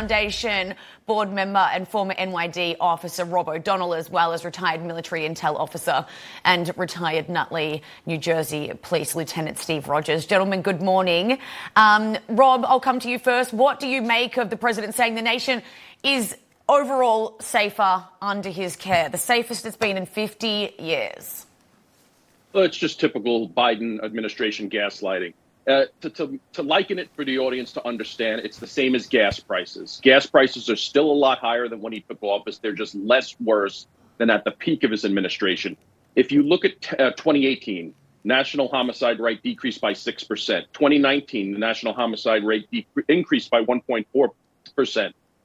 Foundation board member and former NYD officer Rob O'Donnell, as well as retired military intel officer and retired Nutley, New Jersey Police Lieutenant Steve Rogers. Gentlemen, good morning. Rob, I'll come to you first. What do you make of the president saying the nation is overall safer under his care, the safest it's been in 50 years? Well, it's just typical Biden administration gaslighting. To liken it for the audience to understand, it's the same as gas prices. Gas prices are still a lot higher than when he took office. They're just less worse than at the peak of his administration. If you look at 2018, national homicide rate decreased by 6%. 2019, the national homicide rate increased by 1.4%.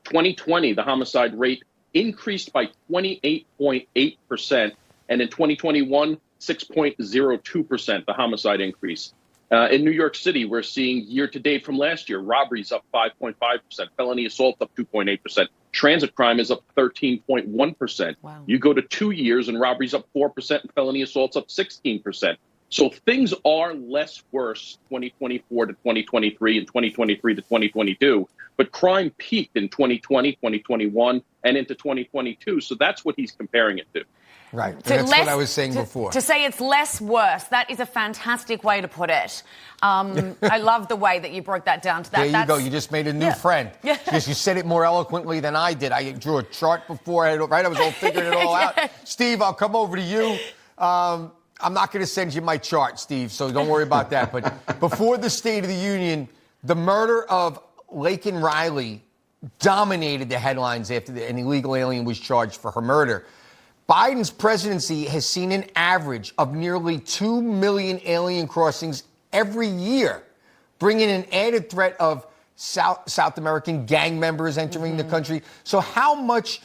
2020, the homicide rate increased by 28.8%. And in 2021, 6.02%, the homicide increase. In New York City, we're seeing year-to-date from last year, robberies up 5.5%, felony assaults up 2.8%, transit crime is up 13.1%. Wow. You go to 2 years and robberies up 4% and felony assaults up 16%. So things are less worse 2024 to 2023 and 2023 to 2022, but crime peaked in 2020, 2021, and into 2022. So that's what he's comparing it to. Right. That's what I was saying before. To say it's less worse, that is a fantastic way to put it. I love the way that you broke that down to that. There you go. You just made a new friend. Yeah. Because you said it more eloquently than I did. I drew a chart before, right? I was all figuring it all out. Steve, I'll come over to you. I'm not going to send you my chart, Steve, so don't worry about that. But before the State of the Union, the murder of Laken Riley dominated the headlines after an illegal alien was charged for her murder. Biden's presidency has seen an average of nearly 2 million alien crossings every year, bringing an added threat of South American gang members entering the country. So how much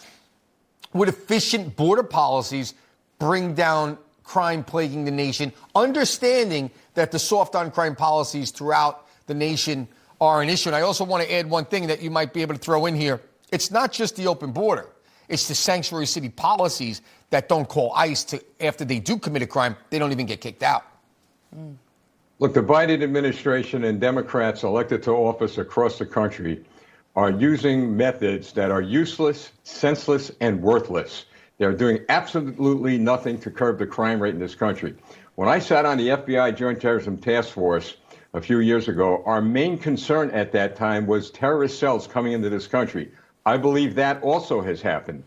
would efficient border policies bring down crime plaguing the nation, understanding that the soft on crime policies throughout the nation are an issue? And I also want to add one thing that you might be able to throw in here. It's not just the open border. It's the sanctuary city policies that don't call ICE to, after they do commit a crime, they don't even get kicked out. Look, the Biden administration and Democrats elected to office across the country are using methods that are useless, senseless, and worthless. They're doing absolutely nothing to curb the crime rate in this country. When I sat on the FBI Joint Terrorism Task Force a few years ago, our main concern at that time was terrorist cells coming into this country. I believe that also has happened.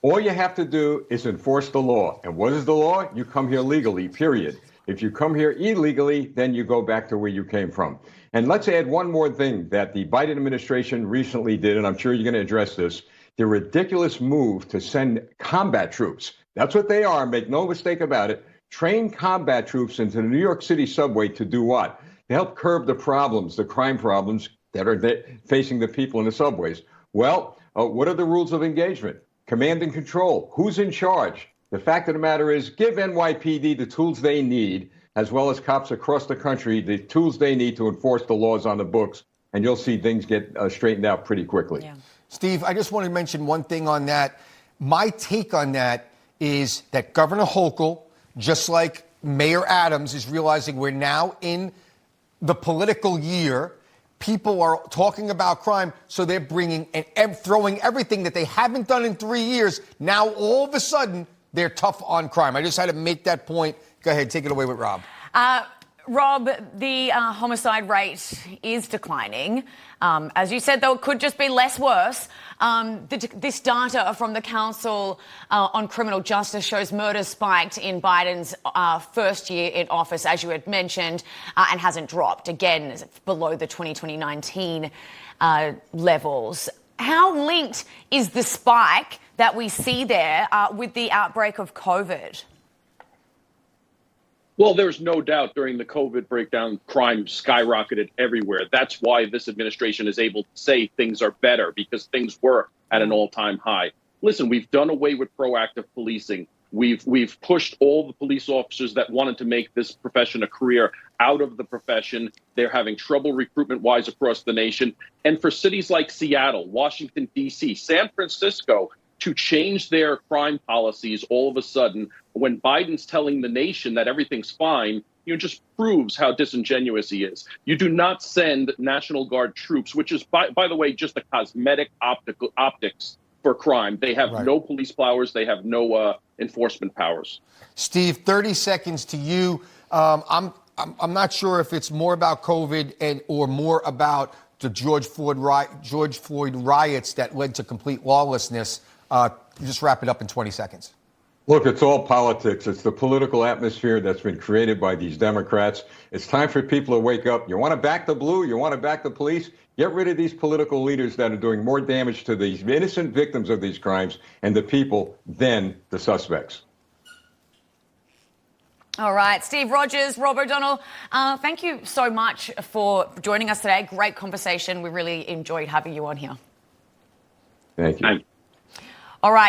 All you have to do is enforce the law. And what is the law? You come here legally, period. If you come here illegally, then you go back to where you came from. And let's add one more thing that the Biden administration recently did, and I'm sure you're going to address this, the ridiculous move to send combat troops. That's what they are, make no mistake about it. Train combat troops into the New York City subway to do what? To help curb the problems, the crime problems that are facing the people in the subways. Well, what are the rules of engagement? Command and control. Who's in charge? The fact of the matter is, give NYPD the tools they need, as well as cops across the country, the tools they need to enforce the laws on the books, and you'll see things get straightened out pretty quickly. Yeah. Steve, I just want to mention one thing on that. My take on that is that Governor Hochul, just like Mayor Adams, is realizing we're now in the political year. People are talking about crime, so they're bringing and throwing everything that they haven't done in 3 years. Now, all of a sudden, they're tough on crime. I just had to make that point. Go ahead, take it away with Rob. Rob, the homicide rate is declining. As you said, though, it could just be less worse. This data from the Council on Criminal Justice shows murders spiked in Biden's first year in office, as you had mentioned, and hasn't dropped. Again, below the 2019 levels. How linked is the spike that we see there with the outbreak of COVID? Well, there's no doubt during the COVID breakdown, crime skyrocketed everywhere. That's why this administration is able to say things are better, because things were at an all-time high. Listen, we've done away with proactive policing. We've pushed all the police officers that wanted to make this profession a career out of the profession. They're having trouble recruitment-wise across the nation. And for cities like Seattle, Washington, D.C., San Francisco, to change their crime policies all of a sudden, when Biden's telling the nation that everything's fine, just proves how disingenuous he is. You do not send National Guard troops, which is, by the way, just a cosmetic optics for crime. They have no police powers. They have no enforcement powers. Steve, 30 seconds to you. I'm not sure if it's more about COVID or more about the George Floyd riots that led to complete lawlessness. Just wrap it up in 20 seconds. Look, it's all politics. It's the political atmosphere that's been created by these Democrats. It's time for people to wake up. You want to back the blue? You want to back the police? Get rid of these political leaders that are doing more damage to these innocent victims of these crimes and the people than the suspects. All right, Steve Rogers, Rob O'Donnell, thank you so much for joining us today. Great conversation. We really enjoyed having you on here. Thank you. All right.